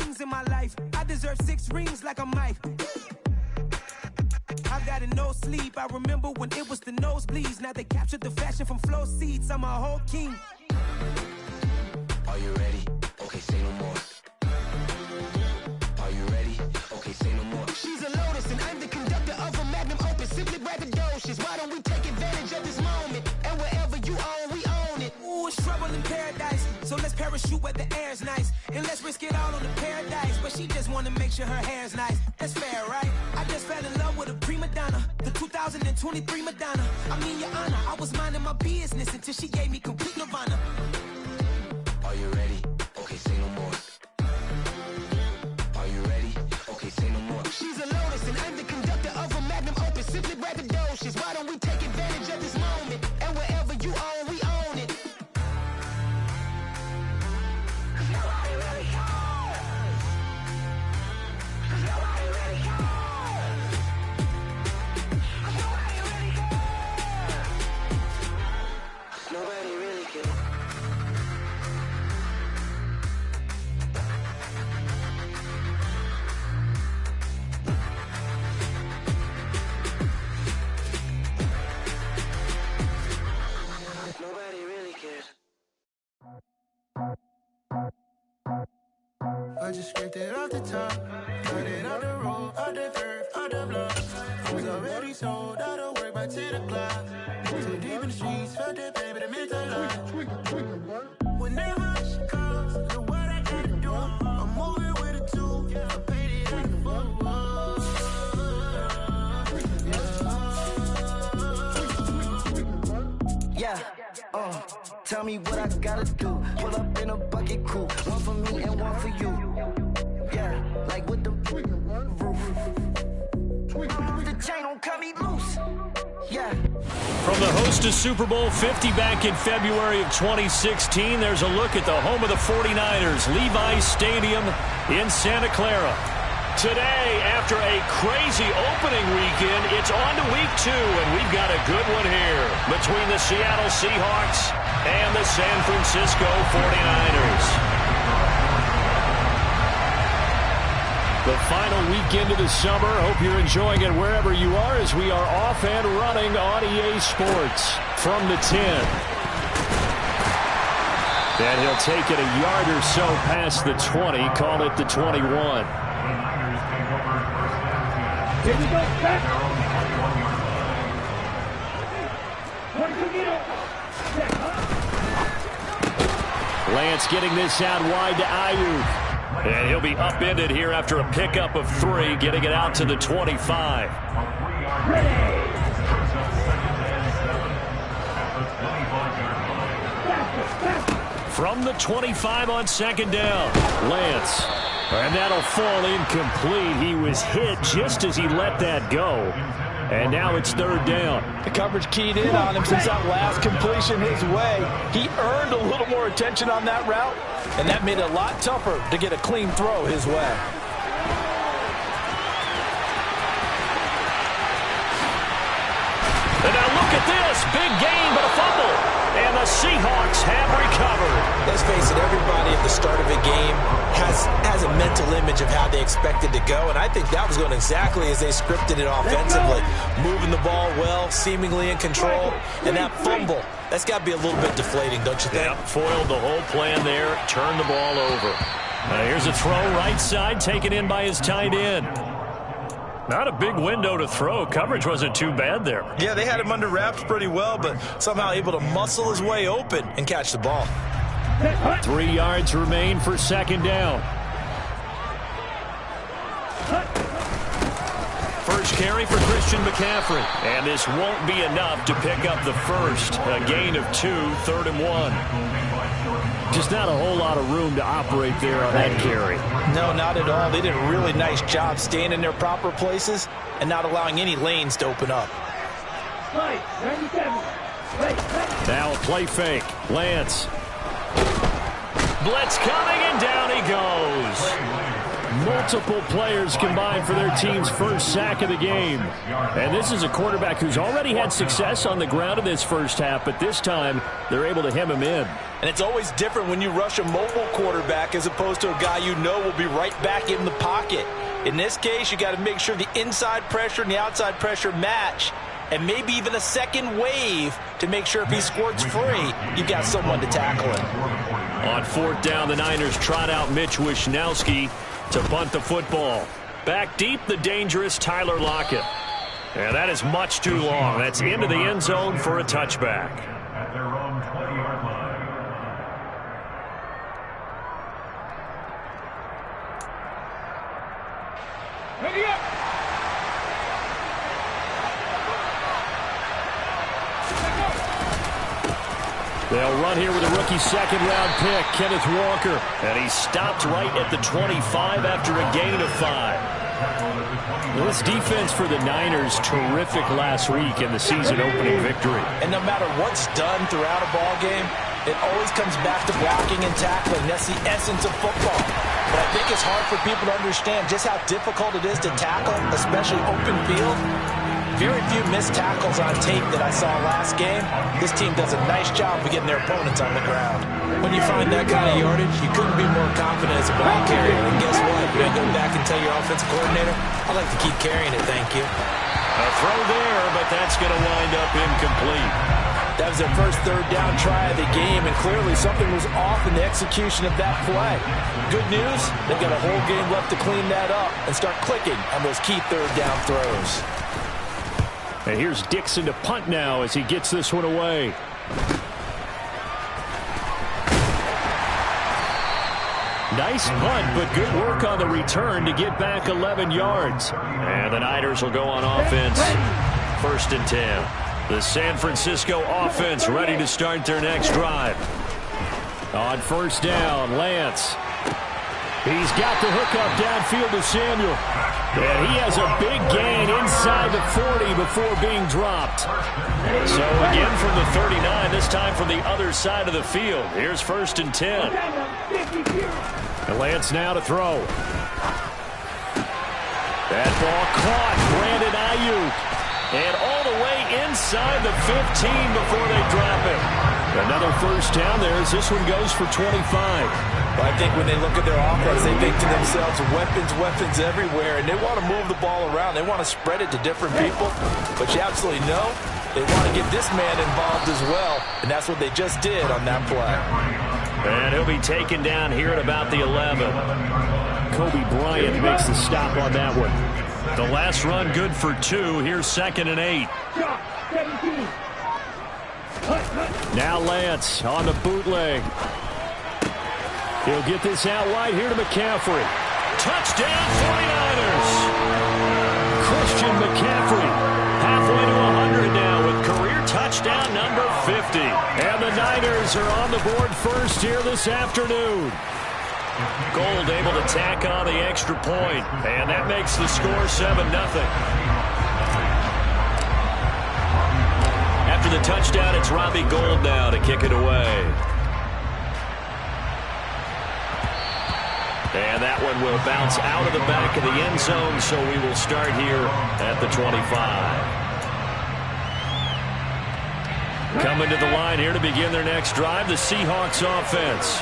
kings in my life. I deserve 6 rings like a Mike. I got no sleep. I remember when it was the nosebleeds. Now they captured the fashion from flow seats. I'm a whole king. Are you ready? Okay, say no more. Are you ready? Okay, say no more. She's a lotus and I'm the conductor of a magnum opus. Simply braggadocious. Why don't we take advantage of this moment? And wherever you own, we own it. Ooh, it's trouble in paradise. So let's parachute where the air's nice. And let's risk it all on the paradise. But she just wanna make sure her hair's nice. That's fair, right? I just fell in love with a prima donna. The 2023 Madonna. I mean, your honor, I was minding my business until she gave me complete nirvana. Are you ready? Okay, say no more. Are you ready? Okay, say no more. She's a lotus and I'm the conductor of a magnum opus. Simply braggadocious. Why don't we take advantage of this moment? And wherever you own, we own it. Nobody really cares. Nobody really cares. Nobody really cares. Nobody really cares. Nobody really cares. I just scraped it off the top, cut it off the road, off the curve, off the block. I was already sold out of work by 10 o'clock. Too deep in the streets, felt that pain, but it meant a lot. Whenever she calls, look what I gotta do. I'm moving with a tool, I paid it like a fool. Yeah, tell me what I gotta do. Pull up in a bucket crew, one for me and one for you. Yeah, like with the roof. The chain don't cut me loose. Yeah. From the host of Super Bowl 50 back in February of 2016, there's a look at the home of the 49ers, Levi's Stadium in Santa Clara. Today, after a crazy opening weekend, it's on to week 2, and we've got a good one here between the Seattle Seahawks and the San Francisco 49ers. The final weekend of the summer. Hope you're enjoying it wherever you are as we are off and running on EA Sports from the 10. And he'll take it a yard or so past the 20, call it the 21. Here we go, back. Lance getting this out wide to Ayuk. And he'll be upended here after a pickup of 3, getting it out to the 25. From the 25 on second down, Lance. And that'll fall incomplete. He was hit just as he let that go. And now it's third down. The coverage keyed in on him since that last completion his way. He earned a little more attention on that route, and that made it a lot tougher to get a clean throw his way. And now look at this. Big gain, but a fumble. And the Seahawks have recovered. Let's face it, everybody at the start of a game has a mental image of how they expect it to go, and I think that was going exactly as they scripted it offensively. Moving the ball well, seemingly in control, and that fumble, that's got to be a little bit deflating, don't you think? Yeah, foiled the whole plan there, turned the ball over. Here's a throw right side, taken in by his tight end. Not a big window to throw. Coverage wasn't too bad there. Yeah, they had him under wraps pretty well, but somehow able to muscle his way open and catch the ball. 3 yards remain for second down. First carry for Christian McCaffrey. And this won't be enough to pick up the first. A gain of 2, 3rd and 1. Just not a whole lot of room to operate there on that carry. No, not at all. They did a really nice job staying in their proper places and not allowing any lanes to open up. Now a play fake. Lance. Blitz coming, and down he goes. Multiple players combined for their team's first sack of the game. And this is a quarterback who's already had success on the ground in this first half, but this time they're able to hem him in. And it's always different when you rush a mobile quarterback as opposed to a guy you know will be right back in the pocket. In this case, you got to make sure the inside pressure and the outside pressure match, and maybe even a second wave to make sure if he squirts free, you've got someone to tackle him. On fourth down, the Niners trot out Mitch Wishnowsky to punt the football. Back deep, the dangerous Tyler Lockett. And that is much too long. That's into the end zone for a touchback. At their own 20-yard line. Ready up! They'll run here with a rookie second-round pick, Kenneth Walker. And he stopped right at the 25 after a gain of 5. This defense for the Niners, terrific last week in the season-opening victory. And no matter what's done throughout a ball game, it always comes back to blocking and tackling. That's the essence of football. But I think it's hard for people to understand just how difficult it is to tackle, especially open field. Very few missed tackles on tape that I saw last game. This team does a nice job of getting their opponents on the ground. When you find that kind of yardage, you couldn't be more confident as a ball carrier. And guess what? You're going to go back and tell your offensive coordinator, I'd like to keep carrying it, thank you. A throw there, but that's going to wind up incomplete. That was their first third down try of the game, and clearly something was off in the execution of that play. Good news, they've got a whole game left to clean that up and start clicking on those key third down throws. And here's Dixon to punt now as he gets this one away. Nice punt, but good work on the return to get back 11 yards. And the Niners will go on offense. 1st and 10. The San Francisco offense ready to start their next drive. On 1st down, Lance. He's got the hookup downfield to Samuel. And he has a big gain inside the 40 before being dropped. So again from the 39, this time from the other side of the field. Here's 1st and 10. And Lance now to throw. That ball caught. Brandon Ayuk. And all the way inside the 15 before they drop it. Another 1st down there as this one goes for 25. Well, I think when they look at their offense, they think to themselves, weapons everywhere, and they want to move the ball around. They want to spread it to different people. But you absolutely know they want to get this man involved as well, and that's what they just did on that play. And he'll be taken down here at about the 11. Kobe Bryant makes the stop on that one. The last run good for 2. Here's 2nd and 8. Now Lance on the bootleg. He'll get this out wide here to McCaffrey. Touchdown 49ers! Christian McCaffrey halfway to 100 now with career touchdown number 50. And the Niners are on the board first here this afternoon. Gold able to tack on the extra point, and that makes the score 7-0. After the touchdown, it's Robbie Gould now to kick it away. And that one will bounce out of the back of the end zone, so we will start here at the 25. Coming to the line here to begin their next drive, the Seahawks offense.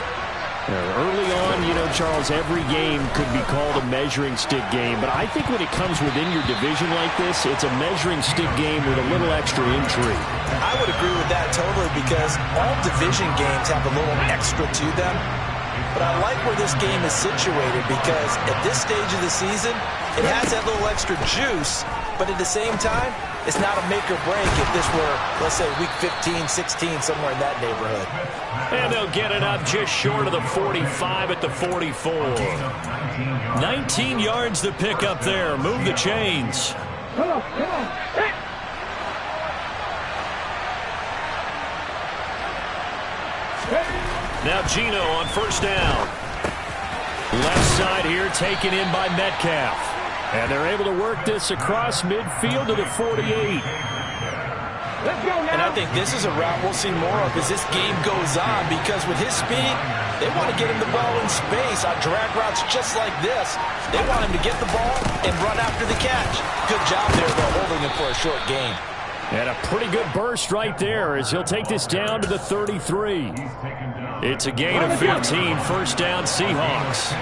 Early on, you know, Charles, every game could be called a measuring stick game. But I think when it comes within your division like this, it's a measuring stick game with a little extra intrigue. I would agree with that totally because all division games have a little extra to them. But I like where this game is situated because at this stage of the season, it has that little extra juice. But at the same time, it's not a make or break if this were, let's say, week 15, 16, somewhere in that neighborhood. And they'll get it up just short of the 45 at the 44. 19 yards to pick up there. Move the chains. Come on. Now Geno on 1st down. Left side here taken in by Metcalf. And they're able to work this across midfield to the 48. Let's go now. And I think this is a route we'll see more of as this game goes on, because with his speed, they want to get him the ball in space on drag routes just like this. They want him to get the ball and run after the catch. Good job there, though, holding him for a short gain. And a pretty good burst right there as he'll take this down to the 33. It's a gain of 15, first down Seahawks.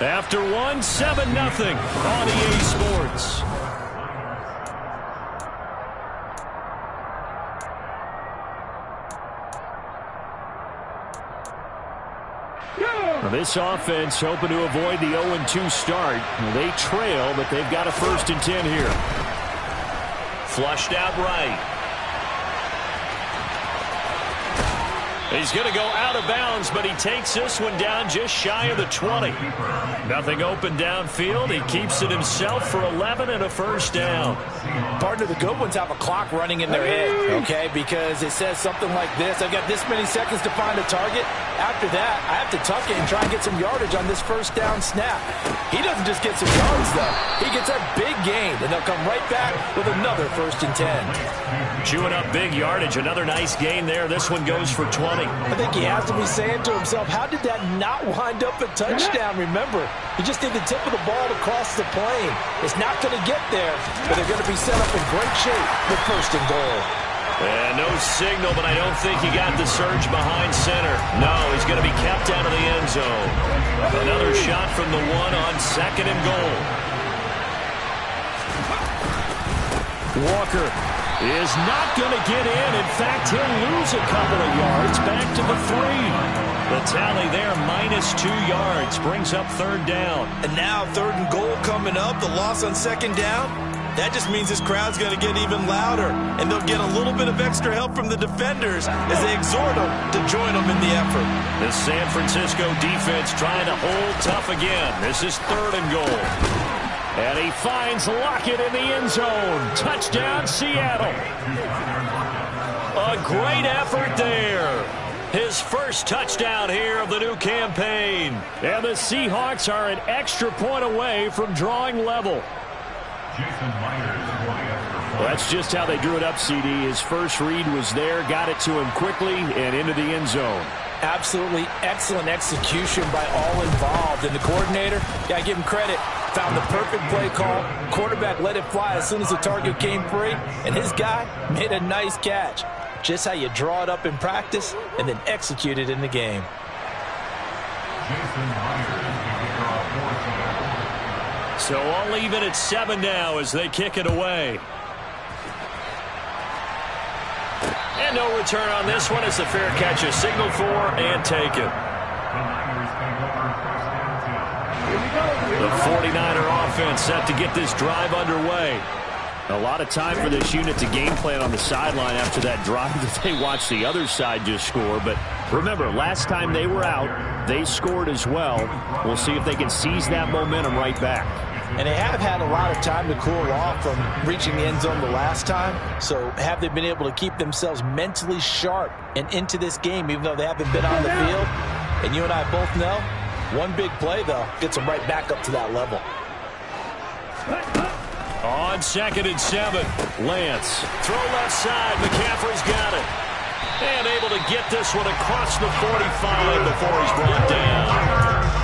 After one, 7-0 on EA Sports. Now this offense hoping to avoid the 0-2 start. They trail, but they've got a 1st and 10 here. Flushed out right. He's going to go out of bounds, but he takes this one down just shy of the 20. Nothing open downfield. He keeps it himself for 11 and a 1st down. Partner, the good ones have a clock running in their head, okay? Because it says something like this. I've got this many seconds to find a target. After that, I have to tuck it and try and get some yardage on this 1st down snap. He doesn't just get some yards, though. He gets a big gain, and they'll come right back with another 1st and 10. Chewing up big yardage. Another nice gain there. This one goes for 20. I think he has to be saying to himself, how did that not wind up a touchdown? Remember, he just did the tip of the ball to cross the plane. It's not going to get there, but they're going to be set up in great shape with 1st and goal. And no signal, but I don't think he got the surge behind center. No, he's going to be kept out of the end zone. Another shot from the 1 on 2nd and goal. Walker is not going to get in. In fact, he'll lose a couple of yards back to the 3. The tally there, -2 yards, brings up 3rd down. And now 3rd and goal coming up, the loss on 2nd down. That just means this crowd's going to get even louder, and they'll get a little bit of extra help from the defenders as they exhort them to join them in the effort. The San Francisco defense trying to hold tough again. This is 3rd and goal. And he finds Lockett in the end zone. Touchdown, Seattle. A great effort there. His first touchdown here of the new campaign. And the Seahawks are an extra point away from drawing level. Well, that's just how they drew it up, CD. His first read was there, got it to him quickly, and into the end zone. Absolutely excellent execution by all involved. And the coordinator, got to give him credit, found the perfect play call. Quarterback let it fly as soon as the target came free, and his guy made a nice catch. Just how you draw it up in practice and then execute it in the game. So I'll leave it at 7 now as they kick it away. And no return on this one as the fair catch is signaled for and taken. The 49er offense set to get this drive underway. A lot of time for this unit to game plan on the sideline after that drive that they watched the other side just score. But remember, last time they were out, they scored as well. We'll see if they can seize that momentum right back. And they have had a lot of time to cool off from reaching the end zone the last time. So have they been able to keep themselves mentally sharp and into this game, even though they haven't been on the field? And you and I both know, one big play, though, gets them right back up to that level. On 2nd and 7, Lance. Throw left side. McCaffrey's got it. And able to get this one across the 45 before he's brought down.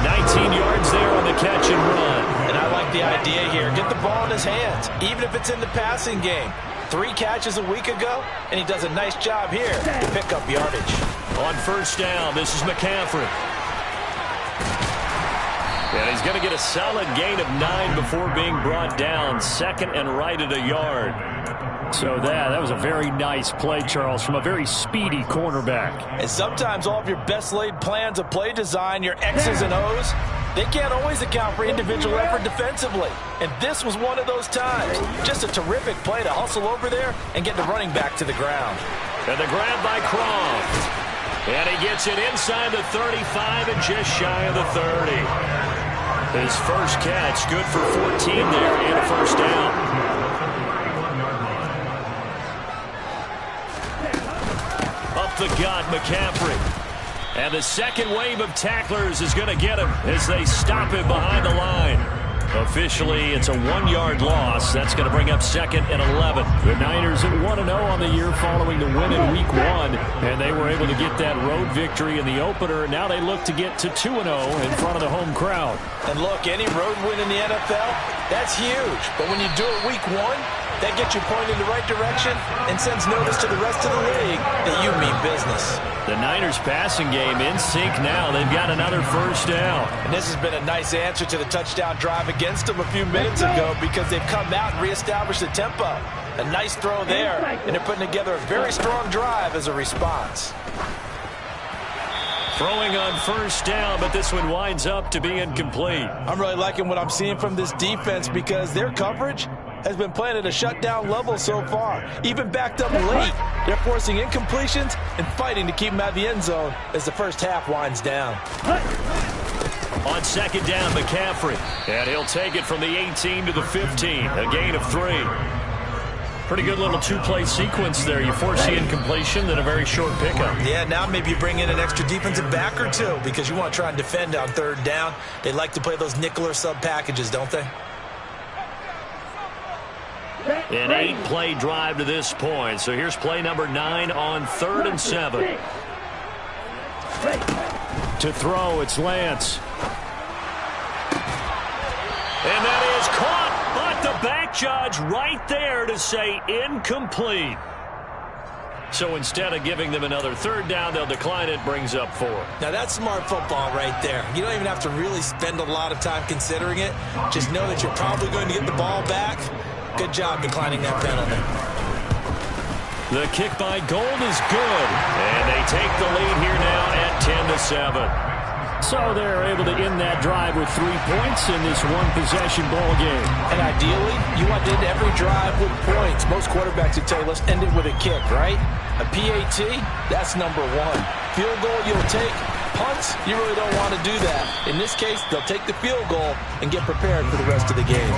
19 yards there on the catch and run. And I like the idea here. Get the ball in his hands, even if it's in the passing game. 3 catches a week ago, and he does a nice job here to pick up yardage. On 1st down, this is McCaffrey. And he's going to get a solid gain of 9 before being brought down. 2nd and right at a yard. So that was a very nice play, Charles, from a very speedy cornerback. And sometimes all of your best laid plans of play design, your X's and O's, they can't always account for individual effort defensively. And this was one of those times. Just a terrific play to hustle over there and get the running back to the ground. And the grab by Croft. And he gets it inside the 35 and just shy of the 30. His first catch, good for 14 there and a 1st down. Up the gut, McCaffrey. And the second wave of tacklers is going to get him as they stop him behind the line. Officially, it's a 1-yard loss. That's going to bring up 2nd and 11. The Niners at 1-0 on the year following the win in Week 1, and they were able to get that road victory in the opener. Now they look to get to 2-0 in front of the home crowd. And look, any road win in the NFL, that's huge. But when you do it Week 1, that gets you pointed in the right direction and sends notice to the rest of the league that you mean business. The Niners passing game in sync now. They've got another first down. And this has been a nice answer to the touchdown drive against them a few minutes ago because they've come out and reestablished the tempo. A nice throw there, and they're putting together a very strong drive as a response. Throwing on first down, but this one winds up to be incomplete. I'm really liking what I'm seeing from this defense because their coverage has been playing at a shutdown level so far. Even backed up late, they're forcing incompletions and fighting to keep them out of the end zone as the first half winds down. On second down, McCaffrey. And he'll take it from the 18 to the 15. A gain of 3. Pretty good little two-play sequence there. You force the incompletion, then a very short pickup. Yeah, now maybe you bring in an extra defensive back or two because you want to try and defend on third down. They like to play those nickel or sub packages, don't they? An 8-play drive to this point. So here's play number 9 on 3rd and 7. To throw, it's Lance. And that is caught, but the back judge right there to say incomplete. So instead of giving them another third down, they'll decline it, brings up 4. Now that's smart football right there. You don't even have to really spend a lot of time considering it. Just know that you're probably going to get the ball back. Good job declining that penalty. The kick by Gold is good, and they take the lead here now at 10-7. So they're able to end that drive with 3 points in this one-possession ball game. And ideally, you want to end every drive with points. Most quarterbacks would tell you, let's end it with a kick, right? A PAT, that's number 1. Field goal, you'll take. Punts, you really don't want to do that. In this case, they'll take the field goal and get prepared for the rest of the game.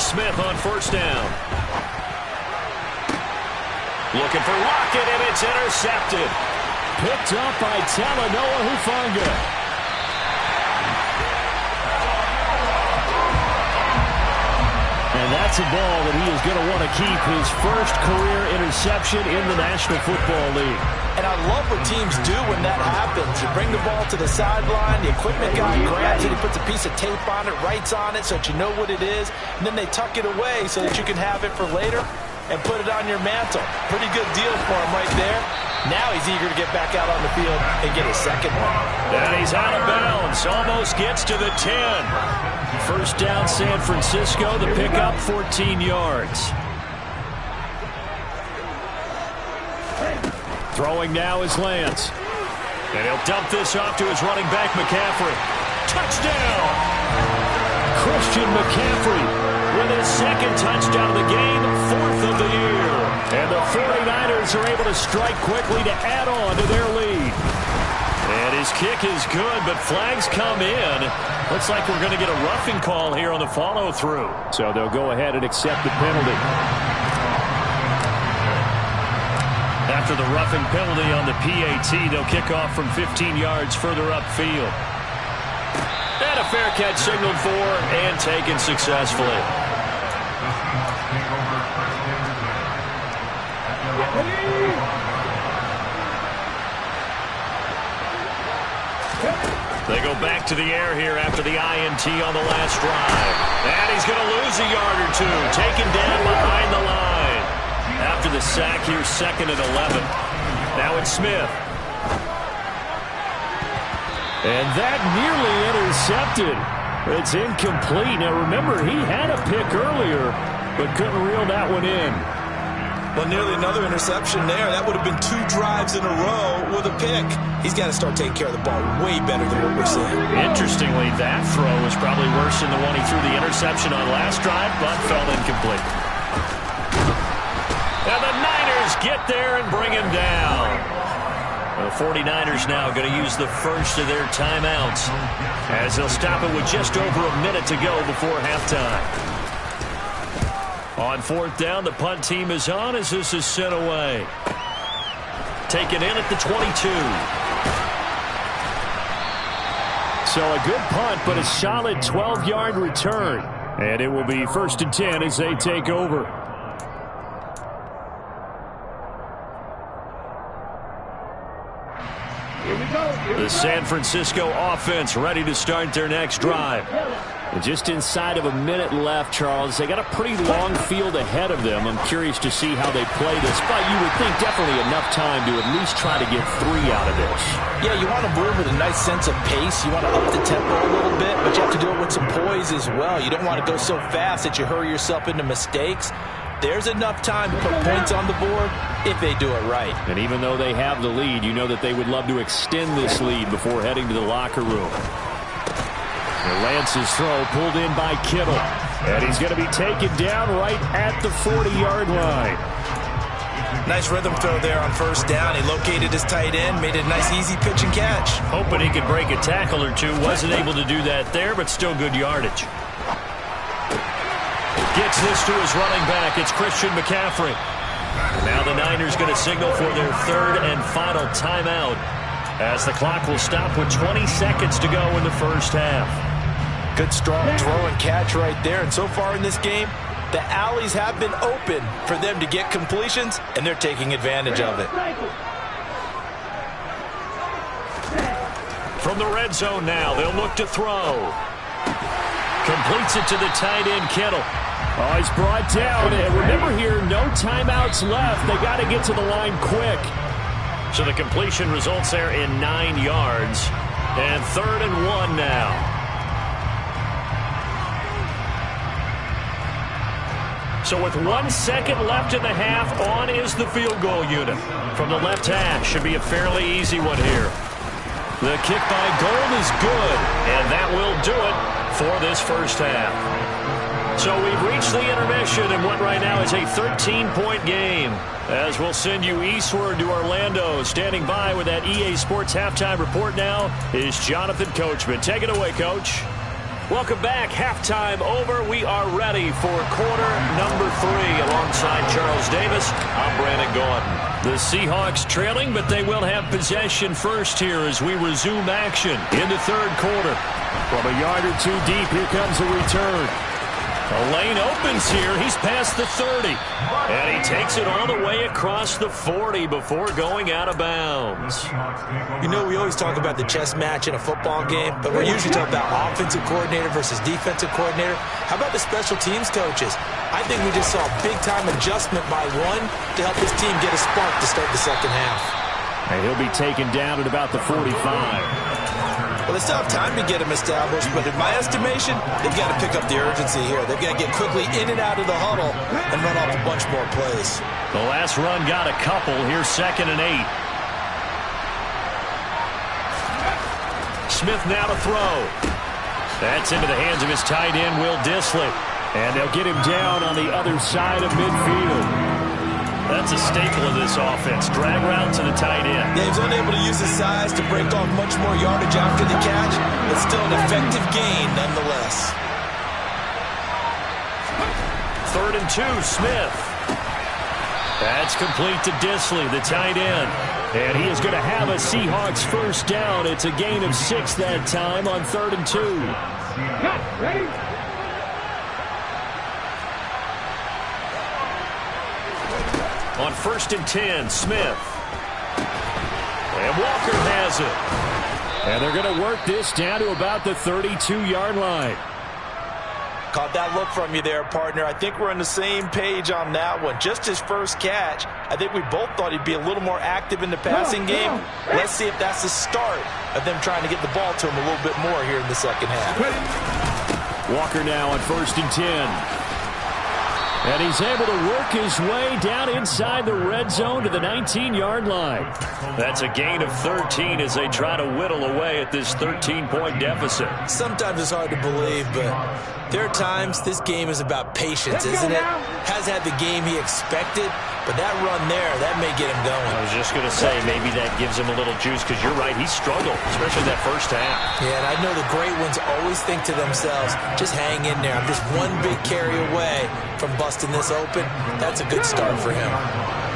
Smith on first down. Looking for Lockett, and it's intercepted. Picked up by Talanoa Hufanga. And that's a ball that he is going to want to keep, his first career interception in the National Football League. And I love what teams do when that happens. You bring the ball to the sideline, the equipment guy grabs it, he puts a piece of tape on it, writes on it so that you know what it is, and then they tuck it away so that you can have it for later and put it on your mantle. Pretty good deal for him right there. Now he's eager to get back out on the field and get a second one. And he's out of bounds, almost gets to the 10. First down, San Francisco, the pickup, 14 yards. Throwing now is Lance. And he'll dump this off to his running back, McCaffrey. Touchdown! Christian McCaffrey with his second touchdown of the game, 4th of the year. And the 49ers are able to strike quickly to add on to their lead. And his kick is good, but flags come in. Looks like we're going to get a roughing call here on the follow-through. So they'll go ahead and accept the penalty. After the roughing penalty on the PAT, they'll kick off from 15 yards further upfield. And a fair catch signaled for and taken successfully. They go back to the air here after the INT on the last drive. And he's going to lose a yard or two, taken down behind the line. After the sack, here's 2nd and 11. Now it's Smith. And that nearly intercepted. It's incomplete. Now remember, he had a pick earlier, but couldn't reel that one in. Well, nearly another interception there. That would have been 2 drives in a row with a pick. He's got to start taking care of the ball way better than what we're seeing. Interestingly, that throw was probably worse than the one he threw the interception on last drive, but fell incomplete. And the Niners get there and bring him down. The 49ers now going to use the first of their timeouts. as they'll stop it with just over a minute to go before halftime. On fourth down, the punt team is on as this is sent away. Taken in at the 22. So a good punt, but a solid 12-yard return. And it will be 1st and 10 as they take over. The San Francisco offense ready to start their next drive. Just inside of a minute left, Charles. They got a pretty long field ahead of them. I'm curious to see how they play this, but you would think definitely enough time to at least try to get 3 out of this. Yeah, you want to move with a nice sense of pace. You want to up the tempo a little bit, but you have to do it with some poise as well. You don't want to go so fast that you hurry yourself into mistakes. There's enough time to put points on the board if they do it right. And even though they have the lead, you know that they would love to extend this lead before heading to the locker room. Lance's throw pulled in by Kittle. And he's going to be taken down right at the 40-yard line. Nice rhythm throw there on first down. He located his tight end, made it a nice easy pitch and catch. Hoping he could break a tackle or two. Wasn't able to do that there, but still good yardage. Gets this to his running back. It's Christian McCaffrey. And now the Niners going to signal for their 3rd and final timeout, as the clock will stop with 20 seconds to go in the first half. Good strong throw and catch right there. And so far in this game, the alleys have been open for them to get completions, and they're taking advantage of it. From the red zone now, they'll look to throw. Completes it to the tight end, Kittle. Oh, he's brought down. And remember here, no timeouts left. They got to get to the line quick. So the completion results there in 9 yards. And 3rd and 1 now. So with 1 second left in the half, on is the field goal unit. From the left hash, should be a fairly easy one here. The kick by Gold is good, and that will do it for this first half. So we've reached the intermission in what right now is a 13-point game, as we'll send you eastward to Orlando. Standing by with that EA Sports halftime report now is Jonathan Coachman. Take it away, Coach. Welcome back. Halftime over. We are ready for quarter number 3. Alongside Charles Davis, I'm Brandon Gordon. The Seahawks trailing, but they will have possession first here as we resume action in the 3rd quarter. From a yard or 2 deep, here comes a return. A lane opens here. He's past the 30. And he takes it all the way across the 40 before going out of bounds. You know, we always talk about the chess match in a football game, but we're usually talking about offensive coordinator versus defensive coordinator. How about the special teams coaches? I think we just saw a big-time adjustment by one to help his team get a spark to start the second half. And he'll be taken down at about the 45. Well, they still have time to get him established, but in my estimation, they've got to pick up the urgency here. They've got to get quickly in and out of the huddle and run off a bunch more plays. The last run got a couple. Here's 2nd and 8. Smith now to throw. That's into the hands of his tight end, Will Dissly. And they'll get him down on the other side of midfield. That's a staple of this offense. Drag route to the tight end. Yeah, he's unable to use his size to break off much more yardage after the catch, but still an effective gain nonetheless. 3rd and 2, Smith. That's complete to Dissly, the tight end. And he is going to have a Seahawks first down. It's a gain of 6 that time on 3rd and 2. Ready? On 1st and 10, Smith. And Walker has it. And they're going to work this down to about the 32-yard line. Caught that look from you there, partner. I think we're on the same page on that one. Just his first catch, I think we both thought he'd be a little more active in the passing game. Let's see if that's the start of them trying to get the ball to him a little bit more here in the second half. Walker now on 1st and 10. And he's able to work his way down inside the red zone to the 19-yard line. That's a gain of 13 as they try to whittle away at this 13-point deficit. Sometimes it's hard to believe, but there are times this game is about patience, isn't it? Has had the game he expected, but that run there, that may get him going. I was just going to say, maybe that gives him a little juice, because you're right, he struggled, especially that first half. Yeah, and I know the great ones always think to themselves, just hang in there. I'm just one big carry away from busting this open. That's a good start for him.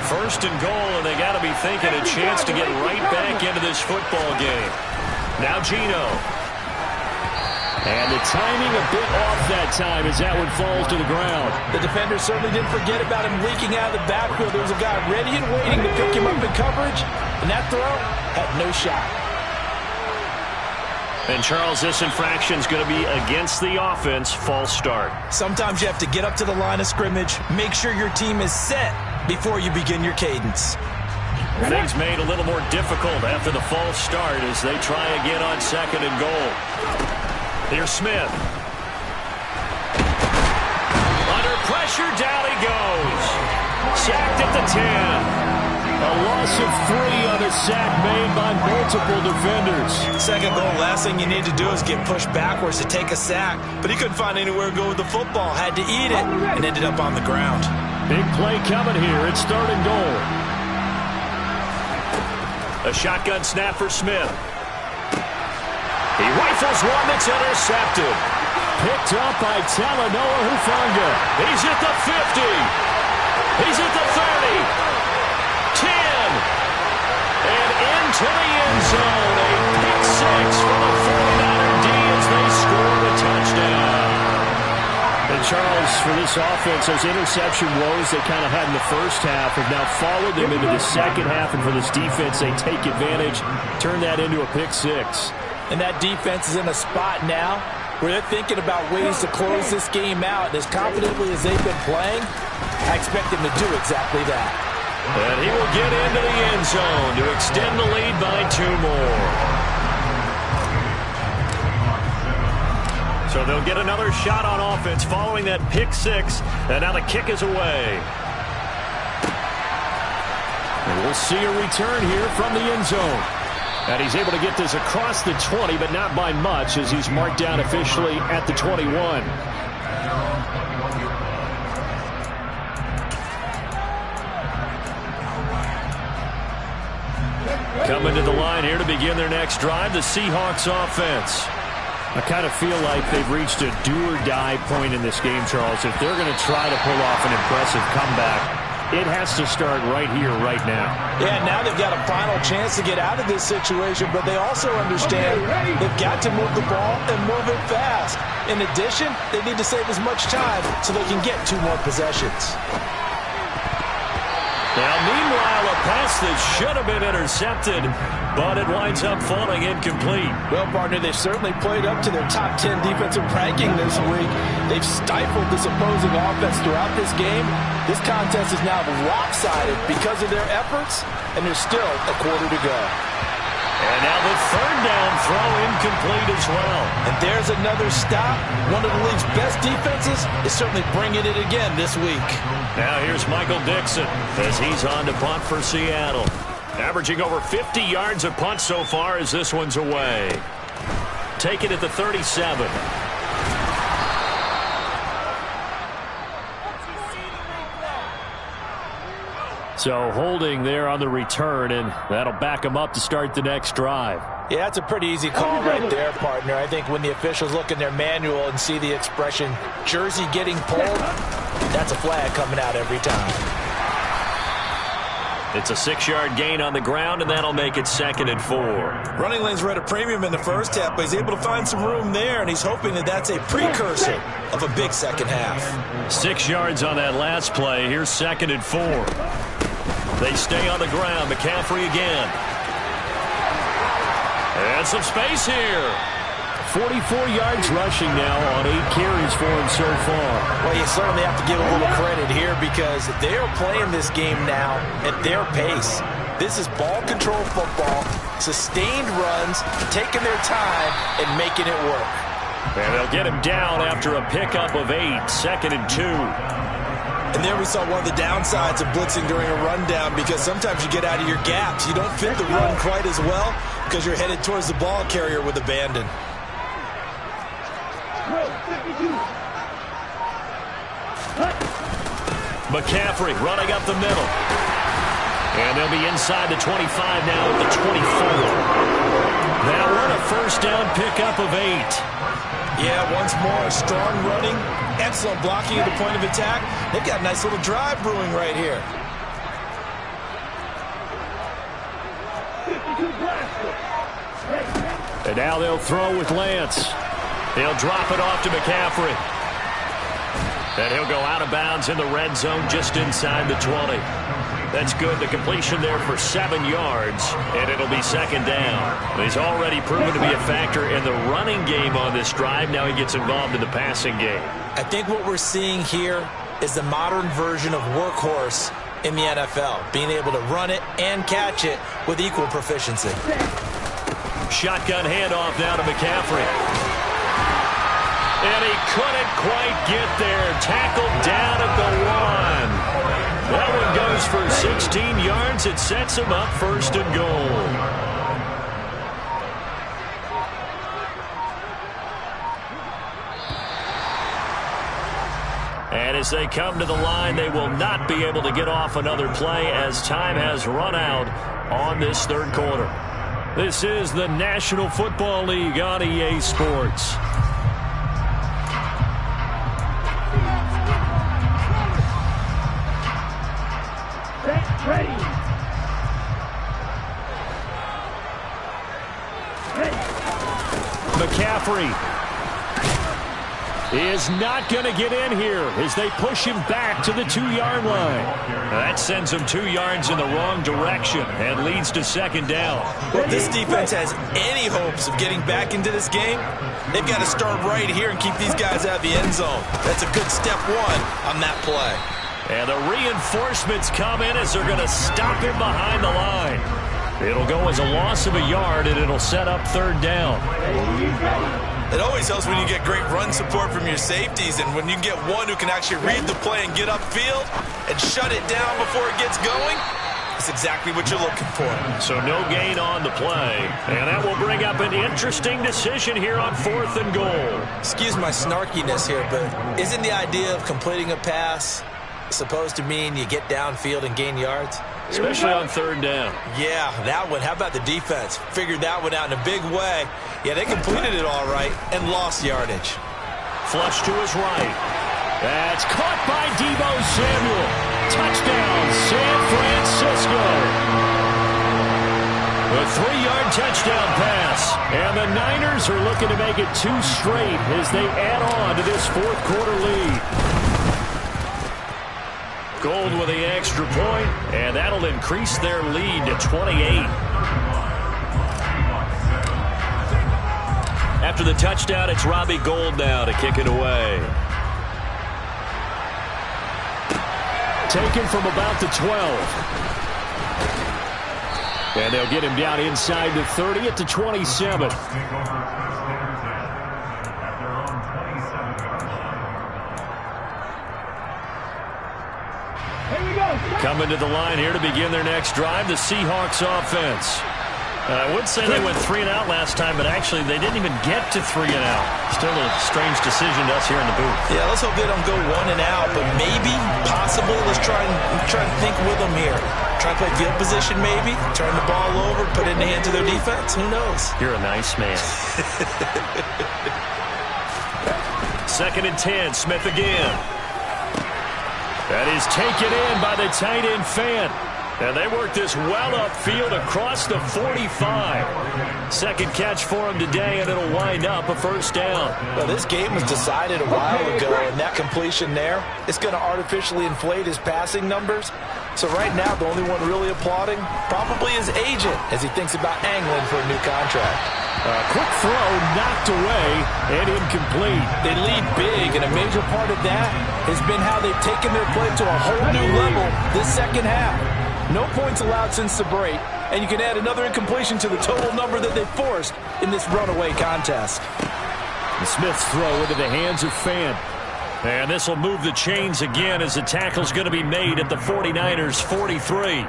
First and goal, and they got to be thinking a chance to get right back into this football game. Now Geno. And the timing a bit off that time as that one falls to the ground. The defender certainly didn't forget about him leaking out of the backfield. There was a guy ready and waiting to pick him up in coverage, and that throw had no shot. And Charles, this infraction is going to be against the offense. False start. Sometimes you have to get up to the line of scrimmage, make sure your team is set before you begin your cadence. Things made a little more difficult after the false start as they try again on second and goal. Here's Smith. Under pressure, down he goes. Sacked at the 10. A loss of 3 on a sack made by multiple defenders. Second goal, last thing you need to do is get pushed backwards to take a sack. But he couldn't find anywhere to go with the football. Had to eat it and ended up on the ground. Big play coming here. It's third and goal. A shotgun snap for Smith. He rifles one that's intercepted. Picked up by Talanoa Hufanga. He's at the 50. He's at the 30. 10. And into the end zone. A pick six from a 49er D as they score the touchdown. And Charles, for this offense, those interception woes they kind of had in the first half have now followed them into the second half. And for this defense, they take advantage, turn that into a pick six. And that defense is in a spot now where they're thinking about ways to close this game out. And as confidently as they've been playing, I expect them to do exactly that. And he will get into the end zone to extend the lead by 2 more. So they'll get another shot on offense following that pick six. And now the kick is away. And we'll see a return here from the end zone. And he's able to get this across the 20, but not by much as he's marked down officially at the 21. Coming to the line here to begin their next drive, the Seahawks offense. I kind of feel like they've reached a do-or-die point in this game, Charles. If they're going to try to pull off an impressive comeback, it has to start right here, right now. Yeah, now they've got a final chance to get out of this situation, but they also understand they've got to move the ball and move it fast. In addition, they need to save as much time so they can get 2 more possessions. Now, meanwhile, a pass that should have been intercepted, but it winds up falling incomplete. Well, partner, they've certainly played up to their top 10 defensive ranking this week. They've stifled this opposing offense throughout this game. This contest is now lopsided because of their efforts, and there's still a quarter to go. And now the third down throw incomplete as well. And there's another stop. One of the league's best defenses is certainly bringing it again this week. Now here's Michael Dixon as he's on to punt for Seattle. Averaging over 50 yards a punt so far as this one's away. Take it at the 37. So holding there on the return, and that'll back them up to start the next drive. Yeah, that's a pretty easy call right there, partner. I think when the officials look in their manual and see the expression jersey getting pulled, that's a flag coming out every time. It's a 6-yard gain on the ground, and that'll make it 2nd and 4. Running lanes were at a premium in the first half, but he's able to find some room there, and he's hoping that that's a precursor of a big second half. 6 yards on that last play. Here's 2nd and 4. They stay on the ground. McCaffrey again. And some space here. 44 yards rushing now on 8 carries for him so far. Well, you certainly have to give a little credit here because they are playing this game now at their pace. This is ball control football, sustained runs, taking their time and making it work. And they'll get him down after a pickup of 8, 2nd and 2. And there we saw one of the downsides of blitzing during a rundown because sometimes you get out of your gaps. You don't fit the run quite as well because you're headed towards the ball carrier with abandon. McCaffrey running up the middle. And they'll be inside the 25 now at the 24. That one a first down pickup of 8. Yeah, once more, strong running, excellent blocking at the point of attack. They've got a nice little drive brewing right here. And now they'll throw with Lance. He'll drop it off to McCaffrey. And he'll go out of bounds in the red zone just inside the 20. That's good. The completion there for 7 yards, and it'll be second down. He's already proven to be a factor in the running game on this drive. Now he gets involved in the passing game. I think what we're seeing here is the modern version of workhorse in the NFL, being able to run it and catch it with equal proficiency. Shotgun handoff now to McCaffrey. And he couldn't quite get there. Tackled down at the 1. That one goes for 16 yards. It sets him up first and goal. And as they come to the line, they will not be able to get off another play as time has run out on this third quarter. This is the National Football League on EA Sports. McCaffrey is not going to get in here as they push him back to the 2-yard line. That sends him 2 yards in the wrong direction and leads to second down. Well, if this defense has any hopes of getting back into this game, they've got to start right here and keep these guys out of the end zone. That's a good step 1 on that play. And the reinforcements come in as they're going to stop him behind the line. It'll go as a loss of a yard, and it'll set up third down. It always helps when you get great run support from your safeties, and when you get one who can actually read the play and get upfield and shut it down before it gets going, it's exactly what you're looking for. So no gain on the play, and that will bring up an interesting decision here on 4th and goal. Excuse my snarkiness here, but isn't the idea of completing a pass supposed to mean you get downfield and gain yards? Especially on third down. Yeah, that one. How about the defense? Figured that one out in a big way. Yeah, they completed it all right and lost yardage. Flush to his right. That's caught by Deebo Samuel. Touchdown, San Francisco. A 3-yard touchdown pass. And the Niners are looking to make it 2 straight as they add on to this fourth quarter lead. Gold with the extra point, and that'll increase their lead to 28. After the touchdown, it's Robbie Gould now to kick it away. Taken from about the 12. And they'll get him down inside the 30 at the 27. Coming to the line here to begin their next drive, the Seahawks offense. I would say they went 3 and out last time, but actually they didn't even get to 3 and out. Still a strange decision to us here in the booth. Yeah, let's hope they don't go 1 and out, but maybe, possible. Let's try and think with them here. Try to play field position maybe, turn the ball over, put it in the hands of their defense. Who knows? You're a nice man. 2nd and 10, Smith again. That is taken in by the tight end Fant. And they work this well upfield across the 45. Second catch for him today, and it'll wind up a first down. Well, this game was decided a while ago, and that completion there is going to artificially inflate his passing numbers. So right now, the only one really applauding probably his agent as he thinks about angling for a new contract. Quick throw knocked away and incomplete. They lead big, and a major part of that has been how they've taken their play to a whole new level this second half. No points allowed since the break, and you can add another incompletion to the total number that they forced in this runaway contest. And Smith's throw into the hands of Fant. And this will move the chains again as the tackle's going to be made at the 49ers 43.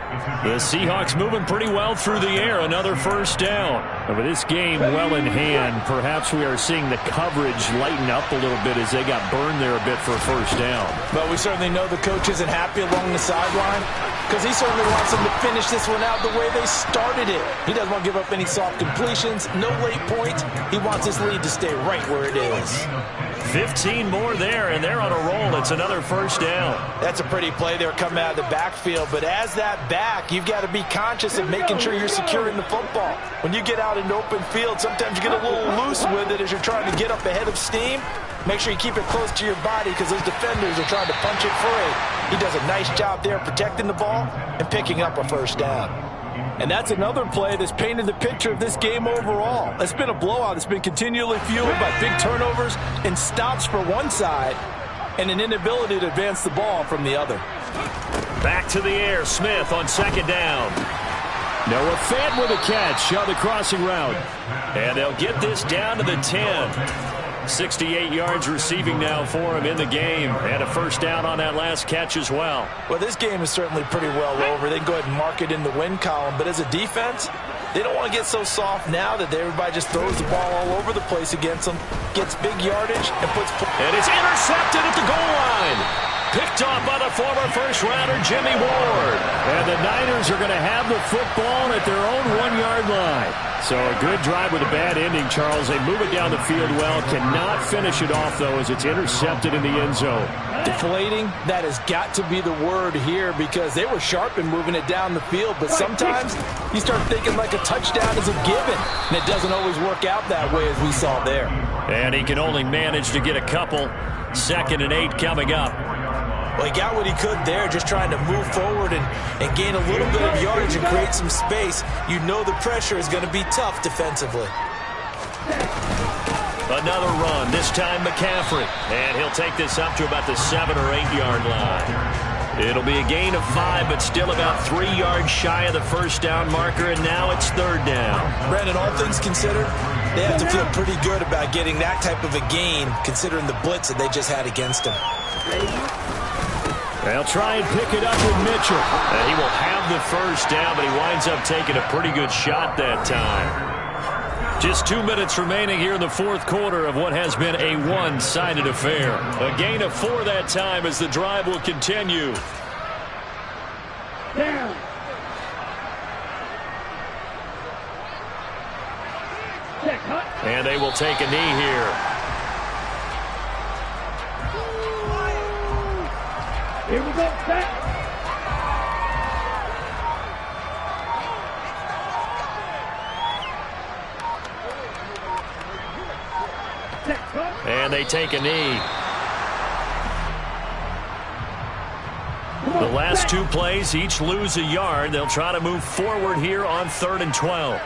The Seahawks moving pretty well through the air. Another first down. And with this game well in hand, perhaps we are seeing the coverage lighten up a little bit as they got burned there a bit for a first down. But we certainly know the coach isn't happy along the sideline because he certainly wants them to finish this one out the way they started it. He doesn't want to give up any soft completions, no late points. He wants his lead to stay right where it is. 15 more there, and they're on a roll. It's another first down. That's a pretty play there coming out of the backfield, but as that back, you've got to be conscious of making sure you're securing the football. When you get out into open field, sometimes you get a little loose with it as you're trying to get up ahead of steam. Make sure you keep it close to your body because those defenders are trying to punch it free. He does a nice job there protecting the ball and picking up a first down. And that's another play that's painted the picture of this game overall. It's been a blowout. It's been continually fueled by big turnovers and stops for one side and an inability to advance the ball from the other. Back to the air. Smith on second down. Noah Fant with a catch on the crossing route. And they'll get this down to the 10. 68 yards receiving now for him in the game. And a first down on that last catch as well. Well, this game is certainly pretty well over. They can go ahead and mark it in the win column. But as a defense, they don't want to get so soft now that everybody just throws the ball all over the place against them, gets big yardage, and puts... And it's intercepted at the goal line. Picked off by the former first-rounder Jimmy Ward. And the Niners are going to have the football at their own 1-yard line. So a good drive with a bad ending, Charles. They move it down the field well. Cannot finish it off, though, as it's intercepted in the end zone. Deflating, that has got to be the word here because they were sharp in moving it down the field. But sometimes you start thinking like a touchdown is a given. And it doesn't always work out that way as we saw there. And he can only manage to get a couple. 2nd and 8 coming up. Well, he got what he could there, just trying to move forward and gain a little bit of yardage and create some space. You know the pressure is going to be tough defensively. Another run, this time McCaffrey. And he'll take this up to about the 7 or 8 yard line. It'll be a gain of 5, but still about 3 yards shy of the first down marker, and now it's 3rd down. Brandon, all things considered, they have to feel pretty good about getting that type of a gain, considering the blitz that they just had against them. They'll try and pick it up with Mitchell. And he will have the first down, but he winds up taking a pretty good shot that time. Just 2 minutes remaining here in the fourth quarter of what has been a one-sided affair. A gain of 4 that time as the drive will continue. Down. And they will take a knee here. Here we go, set. And they take a knee. The last 2 plays, each lose a yard. They'll try to move forward here on 3rd and 12.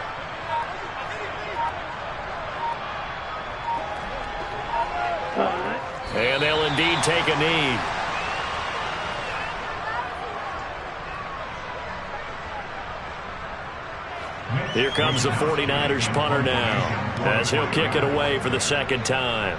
And they'll indeed take a knee. Here comes the 49ers punter now, as he'll kick it away for the 2nd time.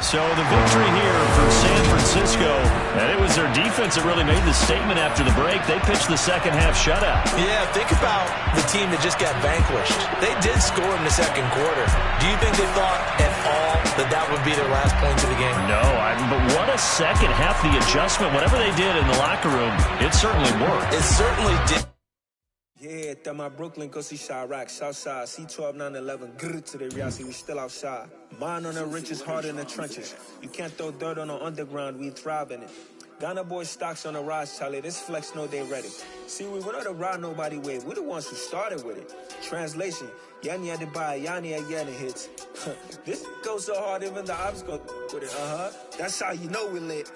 So the victory here for San Francisco, and it was their defense that really made the statement after the break. They pitched the second half shutout. Yeah, think about the team that just got vanquished. They did score in the second quarter. Do you think they thought at all that that would be their last points of the game? No, but what a second half, the adjustment, whatever they did in the locker room, it certainly worked. It certainly did. Yeah, that my Brooklyn, go see Chirac, Southside, C12, 911, grrr to the reality, we still outside. Mine on the riches, hard in the trenches. You can't throw dirt on the underground, we thrive in it. Ghana boys stocks on the rise, Charlie, this flex know they ready. See, we went on the ride nobody with, we're the ones who started with it. Translation, Yanni had to buy, Yanni had Yanni hits. This goes so hard, even the ops go with it, That's how you know we lit.